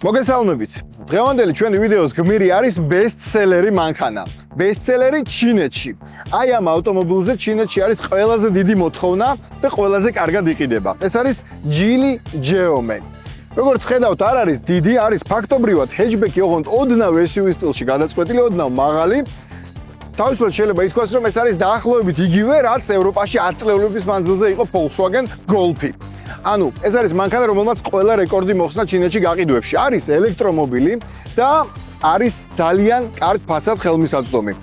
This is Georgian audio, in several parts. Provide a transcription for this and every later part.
მოგესალმებით. დღევანდელი ჩვენი ვიდეოს გმირი არის ბესტსელერი მანქანა. ბესტსელერი ჩინეთში. აი ამ ავტომობილზე ჩინეთში არის ყველაზე დიდი მოთხოვნა და ყველაზე კარგად იყიდება. ეს არის Geely Geome. როგორც ხედავთ, არ არის დიდი, არის ფაქტობრივად ჰეჯბექი, ოღონდ ოდნავ SUV სტილში გადაწყვეტილი, ოდნავ მაღალი. თავისუფლად შეიძლება ითქვას, რომ ეს არის დაახლოებით იგივე, რაც ევროპაში 10 წლების მანძილზე იყო Volkswagen Golf-ი. ანუ ეს არის მანქანა, რომელმაც ყველა რეკორდი მოხსნა ჩინეთში გაყიდვებში. არის ელექტრომობილი და არის ძალიან კარგ ფასად ხელმისაწვდომი.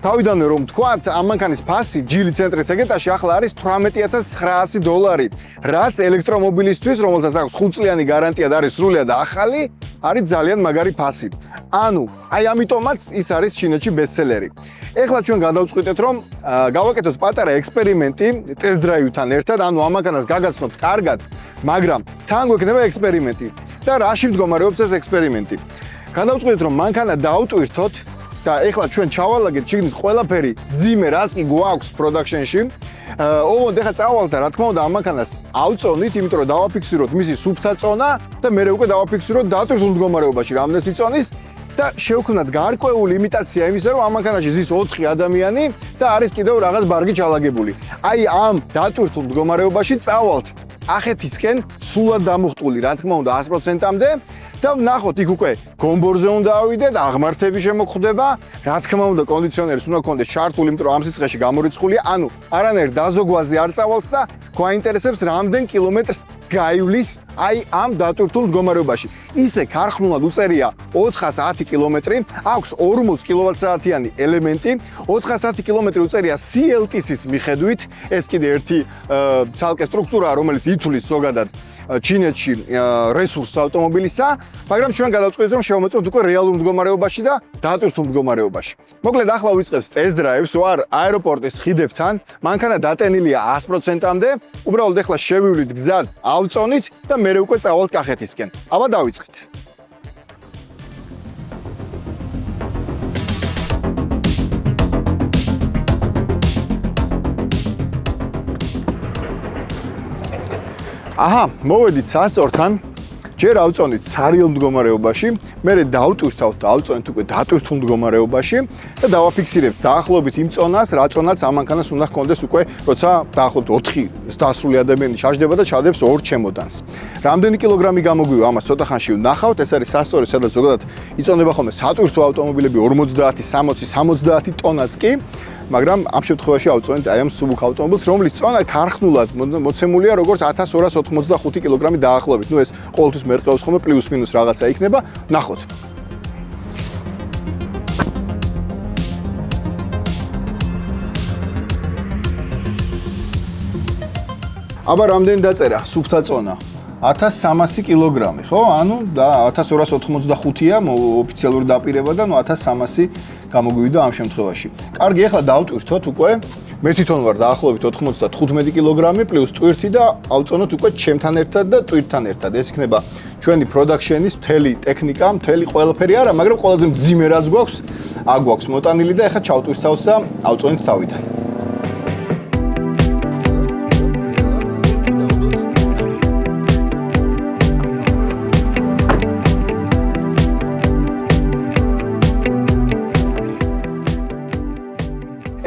თავიდანვე რომ ვთქვათ, ამ მანქანის ფასი Geely ცენტრით ეგეთაში ახლა არის $18,900, რაც ელექტრომობილისთვის, რომელსაც აქვს 5 წლიანი გარანტია და არის სრულიად ახალი, არის ძალიან მაგარი ფასი. ანუ, აი ამიტომაც ის არის ჩინეთში ბესტსელერი. ეხლა ჩვენ გადავწყვიტეთ, რომ გავაკეთოთ პატარა ექსპერიმენტი ტესტ დრაივთან ერთად, ანუ ამ მანქანას გაგაცნობთ კარგად, მაგრამ თან გვექნება ექსპერიმენტი. და რაში მდგომარეობს ეს ექსპერიმენტი? გადავწყვიტეთ, რომ მანქანა დავტვირთოთ და ეხლა ჩვენ ჩავალაგეთ შიგნით ყველაფერი ძიმე, რაც კი გვაქვს პროდაქშენში. ოღონდ ეხლა წავალთ და რა თქმა უნდა ამ მანქანას ავწონით, იმიტომ რომ დავაფიქსიროთ მისი სუფთა წონა და მერე უკვე დავაფიქსიროთ დატვირთულ მდგომარეობაში რამდენს იწონის და შევქმნათ გარკვეული იმიტაცია იმისა, რომ ამ მანქანაში ზის 4 ადამიანი და არის კიდევ რაღაც ბარგი ჩალაგებული. აი ამ დატვირთულ მდგომარეობაში წავალთ ახეთისკენ სულად დამუხტული, რა თქმა უნდა 100%-მდე და ვნახოთ იქ უკვე გომბორზე უნდა ავიდეთ, აღმართები შემოგხვდება, რა თქმა უნდა კონდიციონერის უნდა გქონდეს ჩართული, იმიტომ რომ ამ სიცხეში გამორიცხულია, ანუ არანაირ დაზოგვაზე არ წავალთ და გვაინტერესებს რამდენ კილომეტრს გაივლის აი ამ დატვირთულ მდგომარეობაში. ისე ქარხნულად უწერია 410 კილომეტრი, აქვს 40 კილოვატ-საათიანი ელემენტი, 410 კილომეტრი უწერია CLTC-ის მიხედვით, ეს კიდე ერთი ცალკე სტრუქტურაა, რომელიც ითვლის ზოგადად ჩინეთში რესურსს ავტომობილისა, მაგრამ ჩვენ გადავწყვეტეთ, რომ შევამოწმოთ უკვე რეალურ მდგომარეობაში და დატვირთულ მდგომარეობაში. მოკლედ ახლა ვიწყებთ ტესტ დრაივს ვარ აეროპორტის ხიდებთან. მანქანა დატენილია 100%-მდე. უბრალოდ ახლა შევივლით გზად, ავწონით და მერე უკვე წავალთ კახეთისკენ. აბა დავიწყეთ. აჰა, მოვედით სასწორთან. ჯერ ავწონით სარიელ მდგომარეობაში, მერე დავტვირთავთ და ავწონით უკვე დატვირთულ მდგომარეობაში და დავაფიქსირებთ დაახლოებით იმ წონას, რა წონაც ამ მანქანას უნდა ჰქონდეს უკვე, როცა დაახლოებით 4 დასრული ადამიანი ჩაჯდება და ჩადებს 2 ჩემოდანს. რამდენი კილოგრამი გამოგვივა, ამას ცოტა ხანში ვნახავთ. ეს არის სასწორი, სადაც ზოგადად იწონება ხოლმე სატვირთო ავტომობილები 50, 60, 70 ტონაც კი. მაგრამ ამ შემთხვევაში ავწონეთ აი ამ სუბუქ ავტომობილს, რომლის წონა ქარხნულად მოცემულია როგორც 1285 კილოგრამი დაახლოებით. ნუ ეს ყოველთვის მერყეობს ხოლმე პლუს მინუს რაღაცა იქნება. ნახოთ. აბა რამდენი დაწერა სუფთა წონა? 1300 კილოგრამი, ხო? ანუ და 1285-ია ოფიციალური დაპირება და ნუ 1300 გამოგვივიდა ამ შემთხვევაში. კარგი, ახლა დავტვირთოთ უკვე. მე თვითონ ვარ დაახლოებით 95 კილოგრამი პლუს ტვირთი და ავწონოთ უკვე ჩემთან ერთად და ტვირთთან ერთად. ეს იქნება ჩვენი პროდაქშენის მთელი ტექნიკა, მთელი ყველაფერი არა, მაგრამ ყველაზე მძიმე რაც გვაქვს, აქ გვაქვს მოტანილი და ახლა ჩავტვირთავთ და ავწონით თავიდან.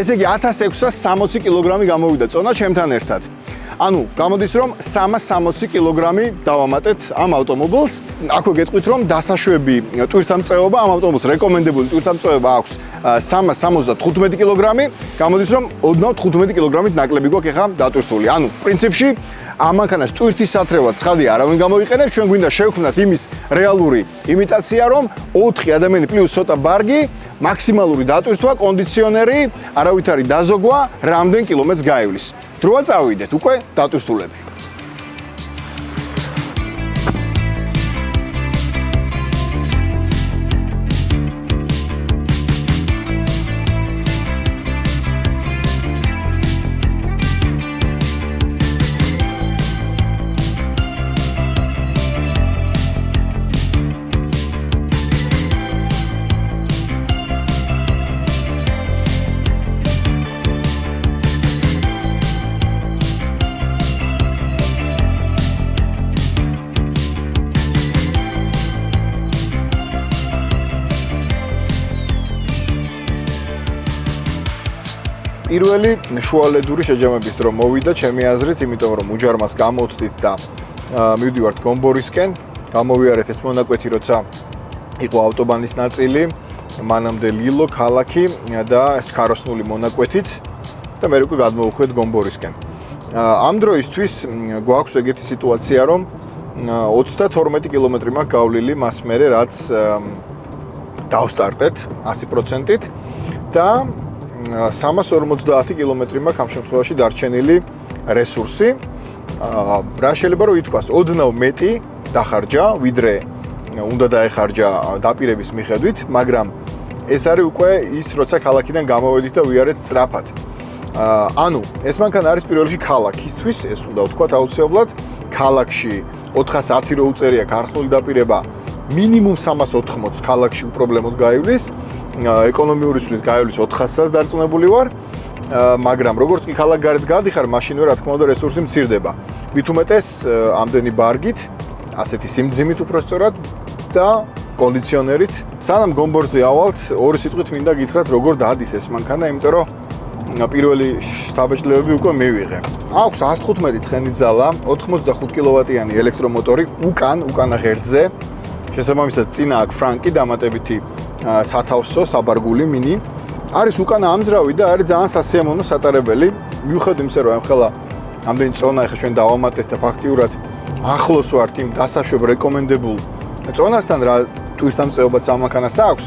ესე იგი 1660 კილოგრამი გამოვიდა წონა ჩემთან ერთად. ანუ გამოდის რომ 360 კილოგრამი დავამატეთ ამ ავტომობილს. აქვე გეტყვით რომ დასაშვები ტვირთამწეობა ამ ავტომობილს რეკომენდებული ტვირთამწეობა აქვს 375 კილოგრამი. გამოდის რომ ოდნავ 15 კილოგრამით ნაკლები გვაქვს ახლა დატვირთული. ანუ პრინციპში ამ მანქანას ტვირთის სათრევად ცხადი არავინ გამოიყენებს, ჩვენ გვინდა შევქმნათ იმის რეალური იმიტაცია, რომ 4 ადამიანი პლუს ცოტა ბარგი, მაქსიმალური დატვირთვა, კონდიციონერი, არავითარი დაზოგვა, რამდენ კილომეტრს გაივლის. დროა წავიდეთ უკვე დატვირთულები. პირველი შუალედური შეჯამების დრო მოვიდა ჩემი აზრით, იმიტომ რომ უჯარმას გამოვწდით და მივდივართ გომბორისკენ, გამოვიარეთ ეს მონაკვეთი, როცა იყო ავტობანის ნაწილი, მანამდე ლილო ქალაქი და ეს ქაროსნული მონაკვეთიც და მე უკვე გადმოვხვდით გომბორისკენ. ამ დროისთვის გვაქვს ეგეთი სიტუაცია, რომ 32 კილომეტრი მაქვს გავლილი მას მერე, რაც დავსტარტეთ 100%-ით და 350 კილომეტრი მაქვს ამ შემთხვევაში დარჩენილი რესურსი. რა შეიძლება რომ ითქვას, ოდნავ მეტი დახარჯა, ვიდრე უნდა დაეხარჯა დაპირების მიხედვით, მაგრამ ეს არის უკვე ის, როცა ქალაქიდან გამოვედით და ვიარეთ სწრაფად. ანუ ეს მანქანა არის პირველ რიგში ქალაქისთვის, ეს უნდა ვთქვათ აუცილებლად. ქალაქში 410 რო უწერია ქართული დაპირება, მინიმუმ 380 ქალაქში უპრობლემოდ გაივლის, ეკონომიური სვლით გაივლის 400-ს დარწმუნებული ვარ, მაგრამ როგორც კი ქალაქგარეთ გადიხარ, მაშინვე რა თქმა უნდა რესურსი მცირდება. მით უმეტეს ამდენი ბარგით, ასეთი სიმძიმით უფრო სწორად და კონდიციონერით. სანამ გომბორზე ავალთ, ორი სიტყვით მინდა გითხრათ, როგორ დადის ეს მანქანა, იმიტომ რომ პირველი შთაბეჭდილებები უკვე მივიღე. აქვს 115 ცხენის ძალა, 85 კილოვატიანი ელექტრომოტორი უკანა ღერძზე. შესაბამისად წინა აქვს ფრანკი დამატებითი სათავსო, საბარგული მინი. არის უკანა ამძრავი და არის ძალიან სასიამოვნო სატარებელი. მიუხედავად იმისა, რომ ახლა ამდენი წონა ახლა ჩვენ დავამატეთ და ფაქტიურად ახლოს ვართ იმ დასაშვებ რეკომენდებულ წონასთან, რა ტვირთამწეობაც ამ მანქანას აქვს.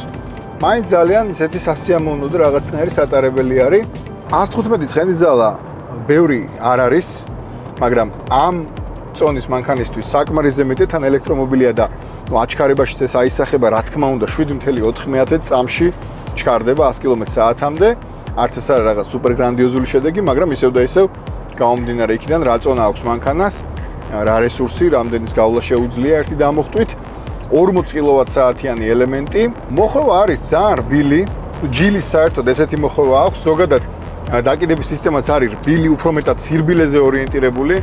მაინც ძალიან ისეთი სასიამოვნო და რაღაცნაირი სატარებელი არის. 115 ცხენის ზალა ბევრი არ არის, მაგრამ ამ წონის მანქანისთვის საკმარისზე მეტი თან ელექტრომობილია და აჩქარებაშიც ეს აისახება, რა თქმა უნდა 7.4 წამში ჩქარდება 100 კმ/სთ-მდე. არც ეს არის რაღაც სუპერ გრანდიოზული შედეგი, მაგრამ ისევ და ისევ გამომდინარე იქიდან რა წონა აქვს მანქანას, რა რესურსი, რამდენის გავლა შეუძლია ერთი დამოხტვით. 40 კილოვატ-საათიანი ელემენტი. მოხვევა არის ძალიან რბილი, ჯილის საერთოდ ესეთი მოხვევა აქვს, ზოგადად დაკიდების სისტემაც არის რბილი, უფრო მეტად სირბილეზე ორიენტირებული.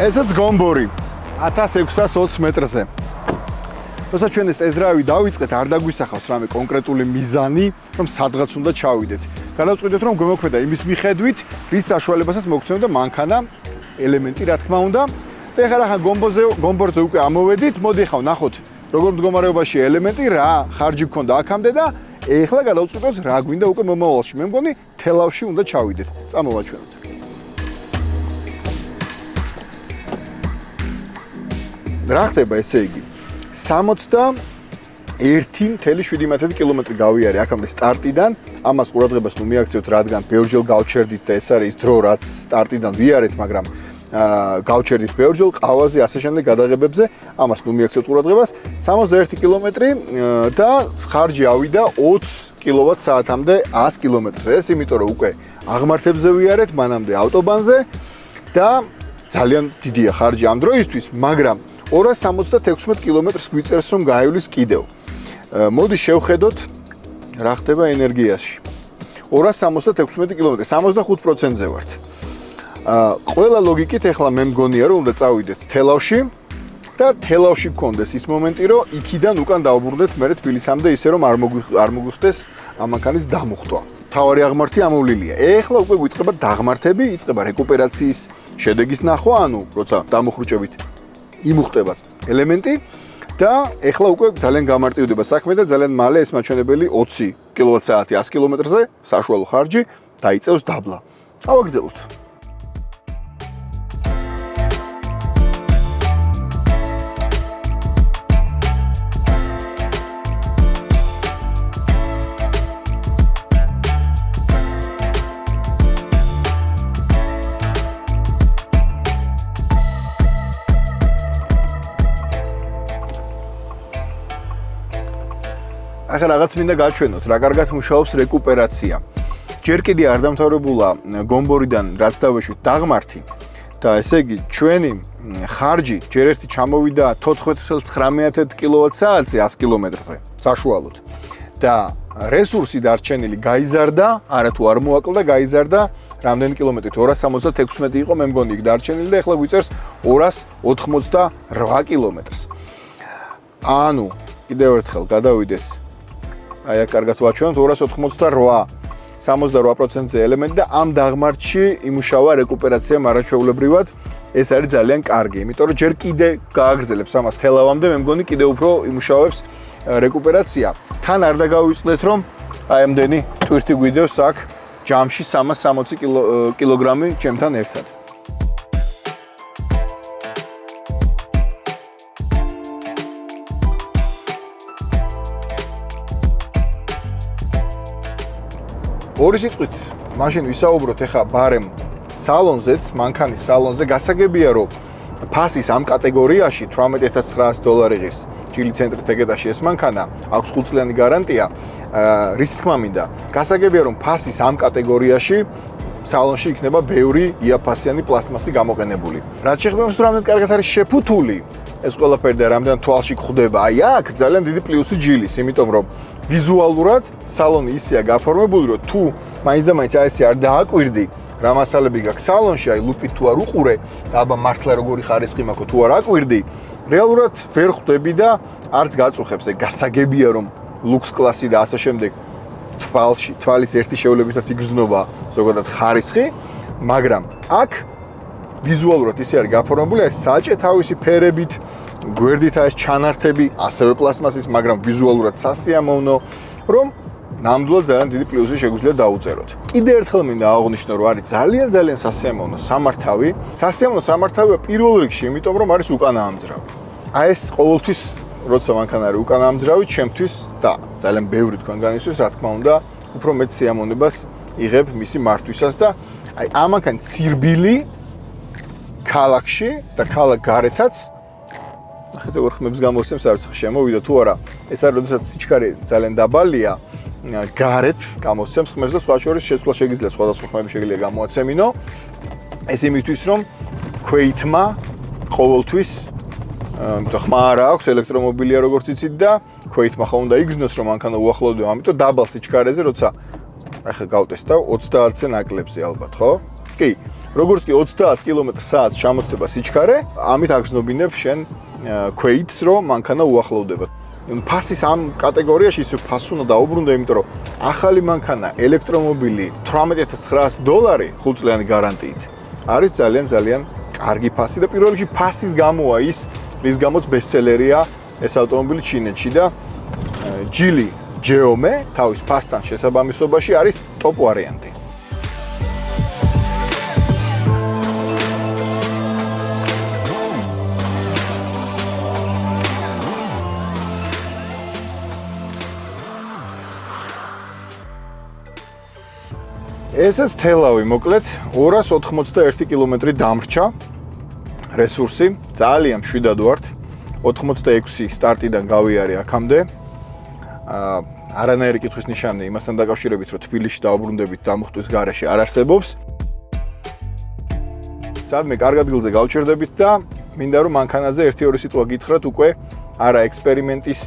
ესეც გომბორი 1620 მეტრზე. როცა ჩვენ ეს ტესტ-დრაივი დავიწყეთ, არ დაგვისახავს რამე კონკრეტული მიზანი, რომ სადღაც უნდა ჩავიდეთ. გადავწყვიტეთ, რომ გვემოქმედა იმის მიხედვით, რის საშუალებასაც მოგცემდა მანქანა, ელემენტი, რა თქმა უნდა. და ეხლა რა გომბორზე უკვე ამოვედით, მოდი ახლა ვნახოთ, როგორ მდგომარეობაში ელემენტი, რა ხარჯი გქონდა აქამდე და ეხლა გადავწყვიტოთ, რა გვინდა უკვე მომავალში. მე მგონი თელავში უნდა ჩავიდეთ. წამოვაჩვენოთ. რა ხდება ესე იგი? 61.7 კილომეტრი გავიარე აქამდე სტარტიდან. ამას ყურადღებას ნუ მიაქციოთ, რადგან ბევრჯერ გავჩერდით და ეს არის დრო, რაც სტარტიდან ვიარეთ, მაგრამ გავჩერდით ბევრჯერ ყავაზე, ასე შემდეგ გადაღებებზე. ამას ნუ მიაქციოთ ყურადღებას. 61 კილომეტრი და ხარჯი ავიდა 20 კილოვატ-საათამდე 100 კილომეტრზე. ეს იმიტომ რომ უკვე აღმართებზე ვიარეთ, მანამდე ავტობანზე და ძალიან დიდია ხარჯი ამ დროისთვის, მაგრამ 276 კილომეტრს გვიწერს რომ გაივლის კიდევ. მოდი შევხედოთ რა ხდება ენერგიაში. 276 კილომეტრი 65%-ზე ვართ. ყველა ლოგიკით ახლა მე მგონია რომ უნდა წავიდეთ თელავში და თელავში გქონდეს ის მომენტი რომ იქიდან უკან დავბრუნდეთ მე თბილისამდე ისე რომ არ მოგვიხდეს ამ მანქანის დამუხტვა. თავარი აღმართი ამოვლილია. ეხლა უკვე გვიწყება დაღმართები, იწყება რეკუპერაციის შედეგის ნახვა, ანუ როცა დამოხრუჭებით იმუხტება ელემენტი და ეხლა უკვე ძალიან გამარტივდება საქმე და ძალიან მალე ეს მაჩვენებელი 20 კილოვატ-საათი 100 კილომეტრზე საშუალო ხარჯი დაიწევს დაბლა. ავაგზავნოთ. ახლა რაღაც მინდა გაჩვენოთ, რა კარგად მუშაობს რეკუპერაცია. ჯერ კიდე არ დამთავრებულა გომბორიდან რაც დავეშვით დაღმართი და ესე იგი ჩვენი ხარჯი ჯერ ერთი ჩამოვიდა 14.9 კილოვატ-საათზე 100 კილომეტრზე საშუალოდ და რესურსი დარჩენილი გაიზარდა, არა თუ არ მოაკლდა, გაიზარდა რამდენი კილომეტრით 276 იყო მე მგონი იქ დარჩენილი და ახლა გვიწერს 288 კილომეტრს. ანუ კიდევ ერთხელ გადავიდეთ. აი აქ კარგად ვაჩვენოთ 288 68%-ზე ელემენტი და ამ დაღმართში იმუშავა რეკუპერაცია მარაჩვეულებრივად. ეს არის ძალიან კარგი, იმიტომ რომ ჯერ კიდე გააგრძელებს ამას თელავამდე, მე მგონი კიდე უფრო იმუშავებს რეკუპერაცია. თან არ დაგავიწყდეთ რომ აი ამდენი ტვირთი გვიდევს აქ ჯამში 360 კილოგრამი ჩემთან ერთად. ორი სიტყვით მაშინ ვისაუბროთ ახლა ბარემ სალონზეც, მანქანის სალონზე გასაგებია რომ ფასის ამ კატეგორიაში $18900 ღირს. ჯილი ცენტრით ეგეთაში ეს მანქანა აქვს 5 წლიანი გარანტია. რის თქმა მინდა, გასაგებია რომ ფასის ამ კატეგორიაში სალონში იქნება ბევრი იაფასიანი პლასტმასი გამოყენებული. რაც შეეხება იმას, რომ რამდენად კარგად არის შეფუთული ეს ყველაფერი და რამდენად თვალში გვხვდება. აი აქ ძალიან დიდი პლუსი ჯილის, იმიტომ რომ ვიზუალურად სალონი ისეა გაფორმებული, რომ თუ მაინც და მაინც აი ესე არ დააკვირდი რა მასალები გაქვს სალონში, აი ლუპით თუ არ უყურე, აბა მართლა როგორი ხარისხი მაქვს თუ არ აკვირდი, რეალურად ვერ ხვდები და არც გაწუხებს. ეგ გასაგებია რომ ლუქს კლასი და ასე შემდეგ თვალის ერთი შეულებითაც იგრძნობა ზოგადად ხარისხი, მაგრამ აქ ვიზუალურად ისე არის გაფორმებული, აი საჭე თავისი ფერებით, გვერდით ეს ჩანართები, ასევე პლასმასის, მაგრამ ვიზუალურად სასიამოვნო, რომ ნამდვილად ძალიან დიდი პლუსი შეგვიძლია დაუწეროთ. კიდევ ერთხელ მინდა აღვნიშნო, რომ არის ძალიან სასიამოვნო სამართავი. სასიამოვნო სამართავია პირველ რიგში, იმიტომ რომ არის უკანაამძრავი. აი ეს ყოველთვის როცა მანქანა არის უკანაამძრავი, ჩემთვის და ძალიან ბევრი თქვენგანისთვის, რა თქმა უნდა, უფრო მეტ სიამოვნებას იღებ მისი მართვისას და აი ამ მანქანის ცირბილი ქალაქში და ქალაქ გარეთაც ნახეთ როგორ ხმებს გამოსცემს არც შემოვიდა თუ არა. ეს არის როდესაც სიჩქარე ძალიან დაბალია, გარეთ გამოსცემს ხმებს და სხვა შორის შეცვლა შეგიძლია სხვადასხვა ხმები შეგიძლია გამოაცემინო. ეს იმისთვის რომ ქვეითმა ყოველთვის ხმა არ აქვს, ელექტრომობილია როგორც იცით და ქვეითმა ხომ უნდა იგრძნოს რომ მანქანა უახლოვდება, ამიტომ დაბალ სიჩქარეზე როცა ახლა გავტესტავ 30-ზე ნაკლებზე ალბათ, ხო? კი. როგორც კი 30 კმ/სთ ჩამოსდება სიჩქარე, ამით აგრძნობინებ შენ ქვეითს, რომ მანქანა უახლოვდება. ფასის ამ კატეგორიაში ისე ფასს უნდა დაუბრუნდე, იმიტომ რომ ახალი მანქანა, ელექტრომობილი, $18900 5 წლიანი გარანტიით. არის ძალიან კარგი ფასი და პირველ რიგში ფასის გამოა ის, რის გამოც ბესტსელერია ეს ავტომობილი ჩინეთში და ჯილი ჯეომე თავის ფასთან შესაბამისობაში არის ტოპ ვარიანტი. ესეც თელავი მოკლედ 281 კილომეტრი დამრჩა რესურსი, ძალიან მშვიდად ვართ. 86 სტარტიდან გავიარე აქამდე. არანაირი კითხვის ნიშანი იმასთან დაკავშირებით, რომ თბილისში დაუბრუნდებით დამუხტვის გარეშე არ არსებობს. სადმე კარგ ადგილზე გავჩერდებით და მინდა რომ მანქანაზე 1-2 სიტყვა გითხრათ უკვე არა ექსპერიმენტის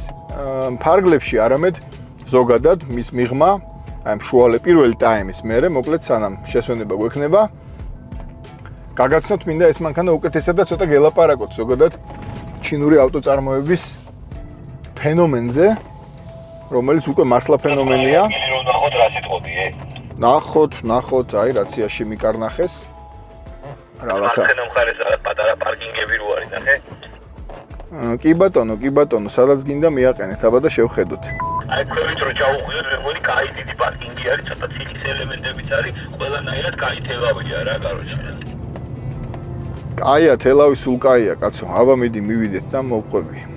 ფარგლებში, არამედ ზოგადად მის მიღმა აი მშუალე პირველი ტაიმის მერე მოკლედ სანამ შესვენება გვექნება გაგაცნოთ მინდა ეს მანქანა უკეთესად და ცოტა გელაპარაკოთ ზოგადად ჩინური ავტოწარმოების ფენომენზე რომელიც უკვე მართლა ფენომენია ნახოთ რა სიტყვები ნახოთ აი რაციაში მიკარნახეს რაღაცა მანქანა მხარეს პატარა პარკინგები რო არის ნახე კი ბატონო სადაც გინდა მიაყენეთ აბა და შევხედოთ აი ქვევით რო ჩაუხვიოთ მეგონი კაი დიდი პარკინგი არის ცოტა ცილის ელემენტებიც არის ყველანაირად კაი თელავია რა კაროჩე კაია თელავი სულ კაია კაცო აბა მიდი მივიდეთ და მოვყვები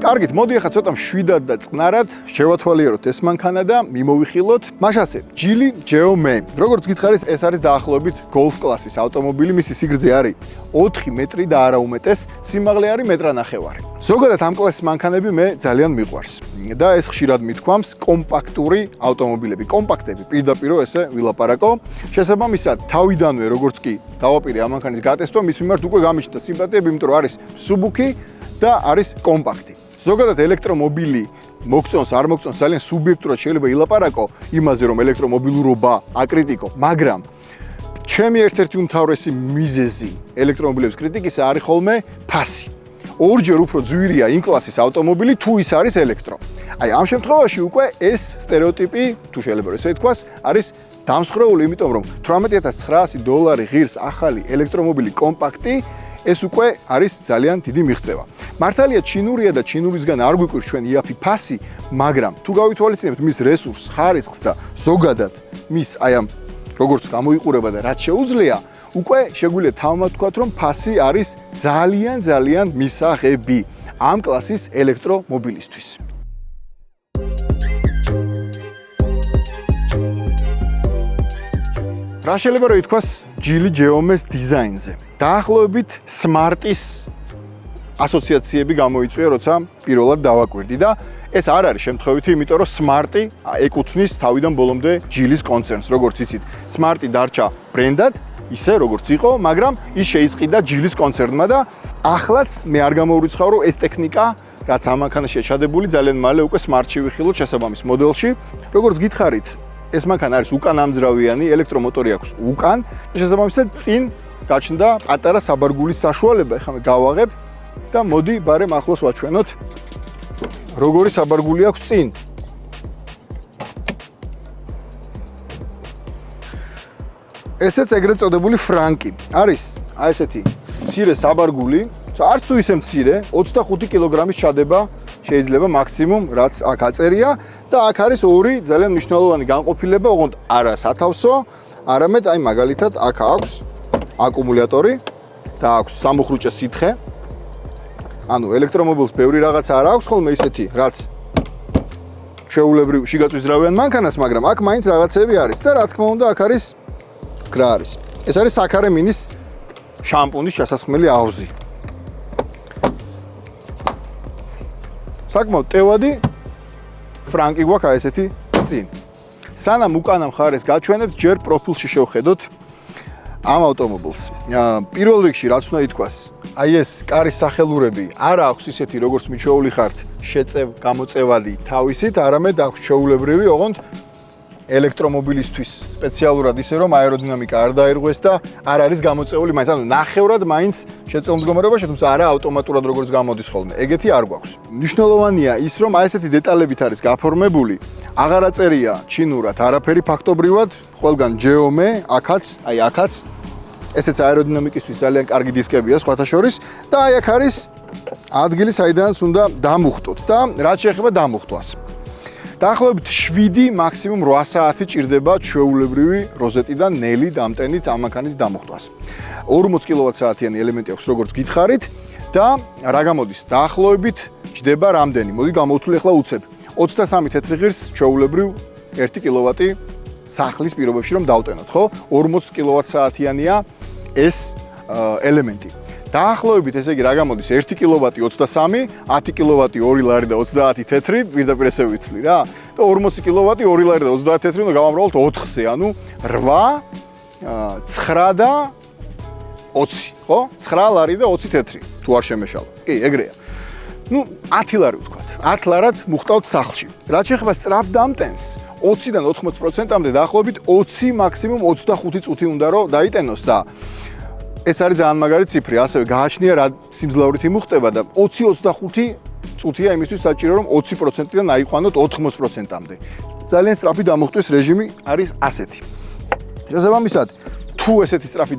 კარგით, მოდი ახლა ცოტა მშვიდად და წყნარად შევათვალიეროთ ეს მანქანა და მიმოვიხილოთ მაშასე ჯილი GEOME. როგორც გითხარით, ეს არის დაახლოებით Golf კლასის ავტომობილი, მისი სიგრძე არის 4 მეტრი და არა უმეტეს, სიმაღლე არის 1.5 მეტრი. ზოგადად ამ კლასის მანქანები მე ძალიან მიყვარს და ეს ხშირად მithქვამს კომპაქტური ავტომობილები, კომპაქტები, პირდაპირ ესე ვილაპარაკო. შესაბამისად, თავიდანვე როგორც კი დავაპირე ამ მანქანის გატესტვა, მის მიმართ უკვე გამიჩნდა სიმპათიები, იმიტომ რომ არის მსუბუქი და არის კომპაქტი. ზოგადად ელექტრომობილი მოგწონს, არ მოგწონს, ძალიან სუბიექტურად შეიძლება ილაპარაკო იმაზე, რომ ელექტრომობილურობა აკრიტიკო, მაგრამ ჩემი ერთ-ერთი უმთავრესი მიზეზი ელექტრომობილების კრიტიკისა არის ხოლმე ფასი. ორჯერ უფრო ძვირია იმ კლასის ავტომობილი, თუ ის არის ელექტრო. აი, ამ შემთხვევაში უკვე ეს სტერეოტიპი, თუ შეიძლება ესე ითქვას, არის დამსხვრეული, იმიტომ რომ $18900 ღირს ახალი ელექტრომობილი კომპაქტი, ეს უკვე არის ძალიან დიდი მიღწევა. მართალია ჩინურია და ჩინურისგან არ გვიკვირს ჩვენ იაფი ფასი, მაგრამ თუ გავითვალისწინებთ მის რესურსს, ხარისხს და ზოგადად მის აი ამ როგორც გამოიყურება და რაც შეუძლია, უკვე შეგვიძლია თავმად ვთქვათ, რომ ფასი არის ძალიან მისაღები ამ კლასის ელექტრომობილისთვის. რა შეიძლება რომ ითქვას ჯილი GEOME-ს დიზაინზე? დაახლოებით Smart-ის ასოციაციები გამოიწვია, როცა პირველად დავაკვირდი და ეს არ არის შემთხვევითი, იმიტომ რომ Smart-ი ეკუთვნის თავიდან ბოლომდე ჯილის კონცერნს, როგორც იცით. Smart-ი დარჩა ბრენდად, ისე როგორც იყო, მაგრამ ის შეისყიდა ჯილის კონცერნმა და ახლაც მე არ გამოვრიცხავ, რომ ეს ტექნიკა, რაც ამ მანქანაშია ჩადებული, ძალიან მალე უკვე Smart-ში ვიხილოთ შესაბამის მოდელში. როგორც გითხარით, ეს მანქანა არის უკან ამძრავიანი, ელექტრომოტორი აქვს უკან და შესაბამისად წინ გაჩნდა პატარა საბარგულის საშუალება. ეხლა მე გავაღებ და მოდი ბარემ ახლოს ვაჩვენოთ როგორი საბარგული აქვს წინ. ესეც ეგრეთ წოდებული ფრანკი. არის აი ესეთი მცირე საბარგული, არც თუ ისე მცირე, 25 კილოგრამის ჩადება შეიძლება მაქსიმუმ რაც აქ აწერია და აქ არის ორი ძალიან მნიშვნელოვანი განყოფილება, ოღონდ არა სათავსო, არამედ აი მაგალითად აქ აქვს აკუმულატორი და აქვს სამუხრუჭე სითხე. ანუ ელექტრომობილს ბევრი რაღაცა არ აქვს, ხოლმე ისეთი, რაც ჩვეულებრივ შიგაწვიზრავიან მანქანას, მაგრამ აქ მაინც რაღაცები არის და რა თქმა უნდა აქ არის რა არის. ეს არის საქარემინის შამპუნის ჩასასხმელი აუზი. საკმაოდ ტევადი ფრანკი გვაქვს აი ესეთი წინ. სანამ უკანა მხარეს გაჩვენებთ, ჯერ პროფილში შევხედოთ ამ ავტომობილს. პირველ რიგში რაც უნდა ითქვას, აი ეს კარის სახელურები არ აქვს ისეთი, როგორც მიჩვეული ხართ, გამოწევადი თავისით, არამედ აქვს ჩვეულებრივი, ოღონდ ელექტრომობილისთვის სპეციალურად ისე რომ აეროდინამიკა არ დაირღვეს და არ არის გამოწეული მაინც, ანუ ნახევრად მაინც შეწეულ მდგომარეობაში, თუმცა არა ავტომატურად როგორც გამოდის ხოლმე. ეგეთი არ გვაქვს. მნიშვნელოვანია ის, რომ აი ესეთი დეტალებით არის გაფორმებული, აღარ აწერია ჩინურად არაფერი ფაქტობრივად, ყველგან GEOME, აქაც, აი აქაც. ესეც აეროდინამიკისთვის ძალიან კარგი დისკებია სხვათა შორის და აი აქ არის ადგილი, საიდანაც უნდა დამუხტოთ და რაც შეეხება დამუხტვას. დაახლოებით 7 მაქსიმუმ 8 საათი ჭირდება ჩვეულებრივი როზეტიდან ნელი დამტენით ამ მანქანის დამუხტვას. 40 კილოვატ-საათიანი ელემენტი აქვს, როგორც გითხარით და რა გამოდის? დაახლოებით ჭდება რამდენი? მოდი გამოვთვლი ახლა უცებ. 23 თეთრი ღირს ჩვეულებრივ 1 კილოვატი სახლის პირობებში რომ დავტენოთ, ხო? 40 კილოვატ-საათიანია ეს ელემენტი. დაახლოებით ესე იგი რა გამოდის 1 კილოვატი 23, 10 კილოვატი 2 ლარი და 30 თეთრი, პირდაპირ ესე ვითვლი რა. და 40 კილოვატი 2 ლარი და 30 თეთრი უნდა გავამრავლოთ 4-ზე, ანუ 8, 9 და 20, ხო? 9 ლარი და 20 თეთრი, თუ არ შემეშალო. კი, ეგრეა. ნუ 10 ლარი ვთქვათ. 10 ლარად მუხტავთ სახლში. რაც შეეხება სწრაფ დამტენს, 20-დან 80%-მდე დაახლოებით 20 მაქსიმუმ 25 წუთი უნდა რომ დაიტენოს და ეს არის ძალიან მაგარი ციფრი, ასევე გააჩნია რა სიმძლავრით იმუხტება და 20-25 წუთია იმისთვის საჭირო რომ 20%-დან აიყვანოთ 80%-მდე. ძალიან სწრაფი დამუხტვის რეჟიმი არის ასეთი. შესაბამისად, თუ ესეთი სწრაფი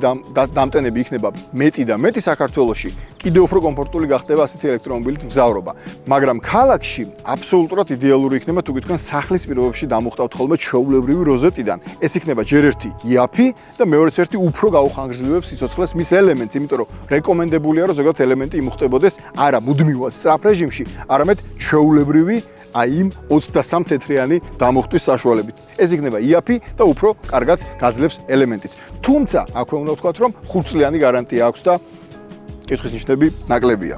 დამტენები იქნება მეტი და მეტი საქართველოში, კიდევ უფრო კომფორტული გახდება ასეთი ელექტრომობილით მგზავრობა. მაგრამ ქალაქში აბსოლუტურად იდეალური იქნება თუ თქვენ სახლის პირობებში დამუხტავთ ხოლმე ჩვეულებრივი როზეტიდან. ეს იქნება ჯერ ერთი იაფი და მეორეც ერთი უფრო გაუხანგრძლივებს სიცოცხლეს მის ელემენტს, იმიტომ რომ რეკომენდებულია რომ ზოგადად ელემენტი იმუხტებოდეს არა მუდმივად სწრაფ რეჟიმში, არამედ ჩვეულებრივი აი იმ 23 თეთრიანი დამუხტვის საშუალებით. ეს იქნება იაფი და უფრო კარგად გაძლებს ელემენტიც. თუმცა, აქვე უნდა ვთქვათ, რომ 5 წლიანი გარანტია აქვს და კითხვის ნიშნები ნაკლებია.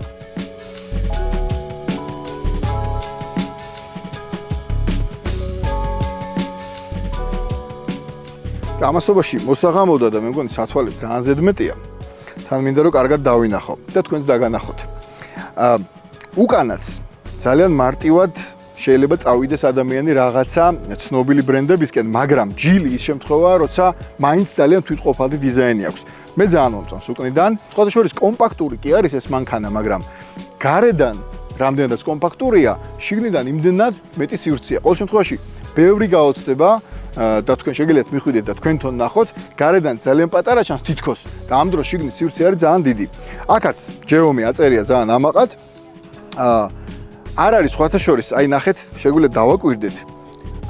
ამასობაში მოსაღამოდა და მე მგონი სათვალე ძალიან ზედმეტია. თან მინდა რომ კარგად დავინახო და თქვენც დაგანახოთ. უკანაც ძალიან მარტივად შეიძლება წავიდეს ადამიანი რაღაცა ცნობილი ბრენდებისკენ, მაგრამ ჯილი ის შემთხვევაა, როცა მაინც ძალიან თვითყოფადი დიზაინი აქვს. მე ძალიან მომწონს უკნიდან. სხვადასხვა კომპაქტური კი არის ეს მანქანა, მაგრამ გარედან რამდენადაც კომპაქტურია, შიგნიდან იმდენად მეტი სივრცეა. ყოველ შემთხვევაში, ბევრი გაოცდება და თქვენ შეგიძლიათ მიხვიდეთ და თქვენთონ ნახოთ, გარედან ძალიან პატარა ჩანს თითქოს და ამ დროს შიგნით სივრცე არის ძალიან დიდი. აქაც ჯეომი აწერია ძალიან ამაყად. არ არის სხვათა შორის, აი ნახეთ, შეგვიძლია დავაკვირდეთ.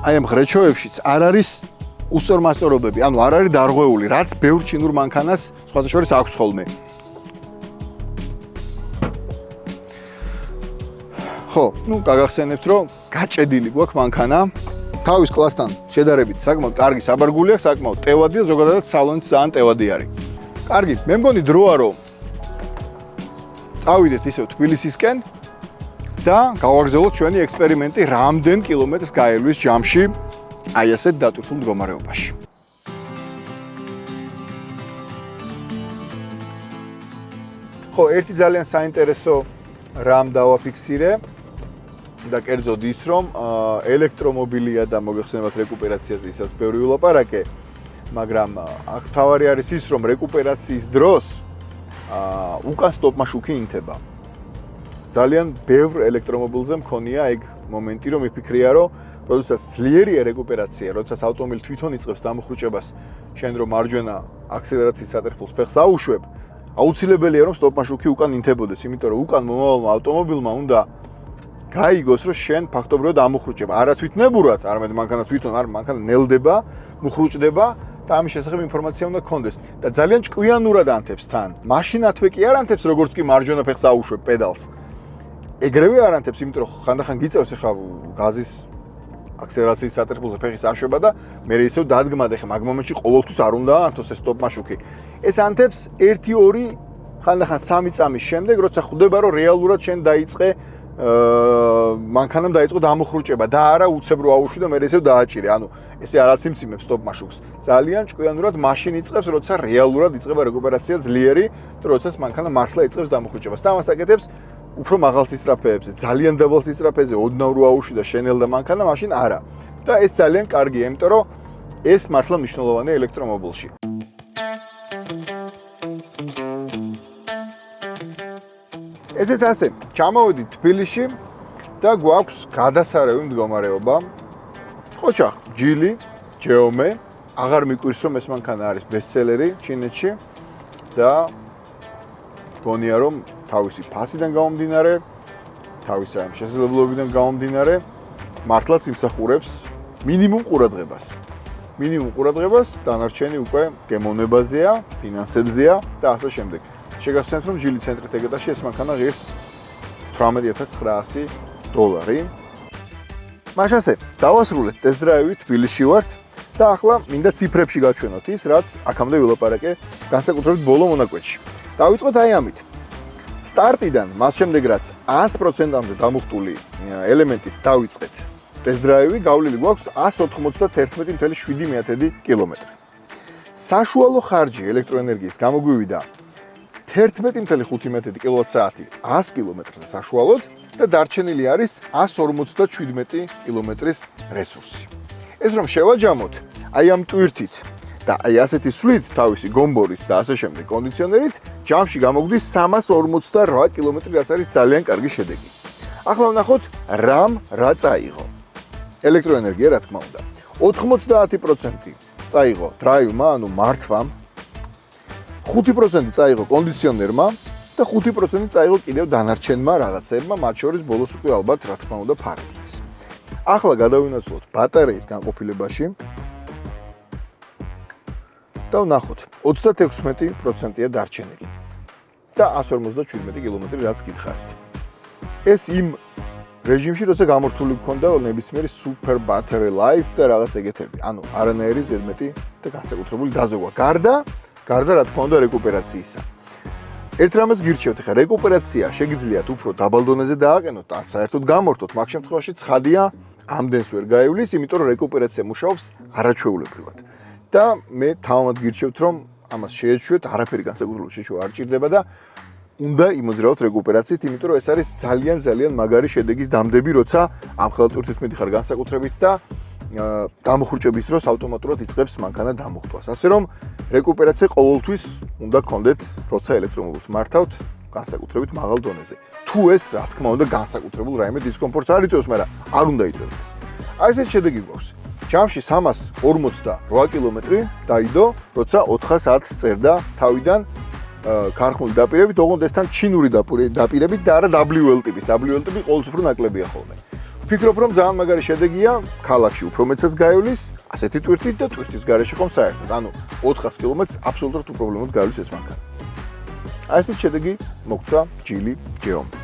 აი ამ ღრეჩოებშიც არ არის უსწორმასწორობები, ანუ არ არის დარღვეული, რაც ბევრ ჩინურ მანქანას სხვათა შორის აქვს ხოლმე. ხო, გაგახსენებთ, რომ გაჭედილი გვაქვს მანქანა. თავის კლასთან შედარებით საკმაოდ კარგი საბარგული აქვს, საკმაოდ ტევადი და ზოგადად სალონიც ძალიან ტევადი არის. კარგი, მე მგონი დროა რომ წავიდეთ ისევ თბილისისკენ და გავაგრძელოთ ჩვენი ექსპერიმენტი რამდენ კილომეტრს გაელვის ჯამში აი ასეთ დატვირთულ მდგომარეობაში. ხო, ერთი ძალიან საინტერესო რამ დავაფიქსირე და კერძოდ ის, რომ ელექტრომობილია და მოგეხსენებათ რეკუპერაციაზე ისაც ბევრი ვილაპარაკე, მაგრამ აქ თავარი არის ის, რომ რეკუპერაციის დროს უკან სტოპ-მაშუკი ინთება. ძალიან ბევრ ელექტრომობილზე მქონია ეგ მომენტი, რომ მიფიქრია, რომ როდესაც ძლიერია რეკუპერაცია, როდესაც ავტომობილი თვითონ იწყებს დამუხრუჭებას, შენ რომ მარჯვენა აქსელერაციის სატრფილს ფეხს აუშვებ, აუცილებელია რომ სტოპ-მაშუკი უკან ინთებოდეს, იმიტომ რომ უკან მომავალმა ავტომობილმა უნდა გაიგოს, რომ შენ ფაქტობრივად ამუხრუჭებ. არა თვითნებურად, არამედ მანქანა თვითონ არ მანქანა ნელდება, მუხრუჭდება და ამის შესახებ ინფორმაცია უნდა გქონდეს. და ძალიან ჭკვიანურად ანთებს თან. მაშინათვე კი არ ანთებს, როგორც კი მარჯვენა ფეხს აუშვებ პედალს. ეგრევე არ ანთებს, იმიტომ რომ ხანდახან გიწევს ახლა გაზის აქსელერაციის სატრფილზე ფეხის აშვება და მე ისევ დადგმად ახლა მაგ მომენტში ყოველთვის არ უნდა ანთოს ეს სტოპ-მაშუკი. ეს ანთებს 1-2 ხანდახან 3 წამის შემდეგ, როცა ხვდება რომ რეალურად შენ დაიწყე მანქანამ დაიწყო დამუხრუჭება და არა უცებრო აუშვი და მე ისევ დააჭირე. ანუ ესე არაც იმციმებს სტოპ-მაშუკს. ძალიან ჭკვიანურად მაშინ იწყებს, როცა რეალურად იწყება რეკუპერაცია ძლიერი და როდესაც მანქანა მართლა იწყებს დამუხრუჭებას. და ამას აკეთებს უფრო მაღალ სისწრაფეებზე, ძალიან დაბალ სისწრაფეზე, ოდნავ რო აუშვი და შენელდა მანქანა, მაშინ არა. და ეს ძალიან კარგია, იმიტომ რომ ეს მართლა მნიშვნელოვანია ელექტრომობილში. ესეც ასე, ჩამოვედით თბილისში და გვაქვს გადასარევი მდგომარეობა. ხოჩახ, ჯილი, ჯეომე, აღარ მიკვირს რომ ეს მანქანა არის ბესტსელერი ჩინეთში და გონია რომ თავისი ფასიდან გამომდინარე, თავისი ამ შესაძლებლობიდან გამომდინარე, მართლაც იმსახურებს მინიმუმ ყურადღებას. მინიმუმ ყურადღებას, დანარჩენი უკვე გემოვნებაზეა, ფინანსებზეა და ასე შემდეგ. შეგახსენებთ, რომ ჯილი ცენტრით ეგეთაში ეს მანქანა ღირს $18,900. მაშასე, დავასრულეთ ტესტ-დრაივი, თბილისში ვართ და ახლა მინდა ციფრებში გაჩვენოთ ის, რაც აქამდე ვილაპარაკე, განსაკუთრებით ბოლო მონაკვეთში. დავიწყოთ აი ამით. სტარტიდან, მას შემდეგ რაც 100%-ამდე დამუხტული ელემენტით დავიწყეთ ტესტ-დრაივი, გავლილი გვაქვს 191.7 კილომეტრი. საშუალო ხარჯი ელექტროენერგიის გამოგვივიდა 11.5 კილოვატ-საათი 100 კილომეტრზე საშუალოდ და დარჩენილი არის 157 კილომეტრის რესურსი. ეს რომ შევაჯამოთ, აი ამ ტვირთით და აი ასეთი სვლით, თავისი გომბორით და ასე შემდეგ კონდიციონერით, ჯამში გამოგვდის 348 კილომეტრი, რაც არის ძალიან კარგი შედეგი. ახლა ვნახოთ, რა წაიღო. ელექტროენერგია, რა თქმა უნდა. 90% წაიღო დრაივმა, ანუ მართვამ, 5% წაიღო კონდიციონერმა და 5% წაიღო კიდევ დანარჩენმა რაღაცებმა, მათ შორის ბოლოს უკვე ალბათ რა თქმა უნდა ფარფლიც. ახლა გადავინაცვლოთ ბატარეის განყოფილებაში და ვნახოთ 36% დარჩენილი და 157 კილომეტრი რაც გითხარით. ეს იმ რეჟიმში, როცა გამორთული გქონდა ნებისმიერი super battery life და რაღაც ეგეთები. ანუ არანაირი ზედმეტი და განსაკუთრებული დაზოგვა. გარდა რა თქმა უნდა რეკუპერაციისა. ერთ რამეს გირჩევთ, ხა რეკუპერაცია შეგიძლიათ უფრო დაბალ დონეზე დააყენოთ და საერთოდ გამორთოთ, მაგ შემთხვევაში ცხადია ამდენს ვერ გაივლის, იმიტომ რომ რეკუპერაცია მუშაობს არაჩვეულებრივად. და მე თავად გირჩევთ, რომ ამას შეეჩვიოთ, არაფერი განსაკუთრებული შეჩვევა არ ჭირდება და უნდა იმოძრაოთ რეკუპერაციით, იმიტომ რომ ეს არის ძალიან მაგარი შედეგის დამდები, როცა ამ ხელატურით მიდიხარ განსაკუთრებით და დამოხრჭების დროს ავტომატურად იწყებს მანქანა დამოხტვას. ასე რომ რეკუპერაცია ყოველთვის უნდა გქონდეთ, როცა ელექტრომობილს მართავთ განსაკუთრებით მაღალ დონეზე. თუ ეს რა თქმა უნდა განსაკუთრებულ რაიმე დისკომფორტს არ იწვევს, მაგრამ არ უნდა იწვევდეს. აი ესეთ შედეგი გვაქვს. ჯამში 348 კილომეტრი დაიდო, როცა 400 საათს წერდა თავიდან ქარხნული დაპირებით, ოღონდ ესთან ჩინური დაპირებით და არა WL ტიპის. WL ტიპი ყოველთვის უფრო ნაკლებია ხოლმე. ვფიქრობ, რომ ძალიან მაგარი შედეგია, ქალაქში უფრო მეცაც გაივლის, ასეთი ტვირთით და ტვირთის გარეშე ხომ საერთოდ. ანუ 400 კილომეტრს აბსოლუტურად უპრობლემოდ გაივლის ეს მანქანა. აი ესეთი შედეგი მოგცა ჯილი ჯეომ.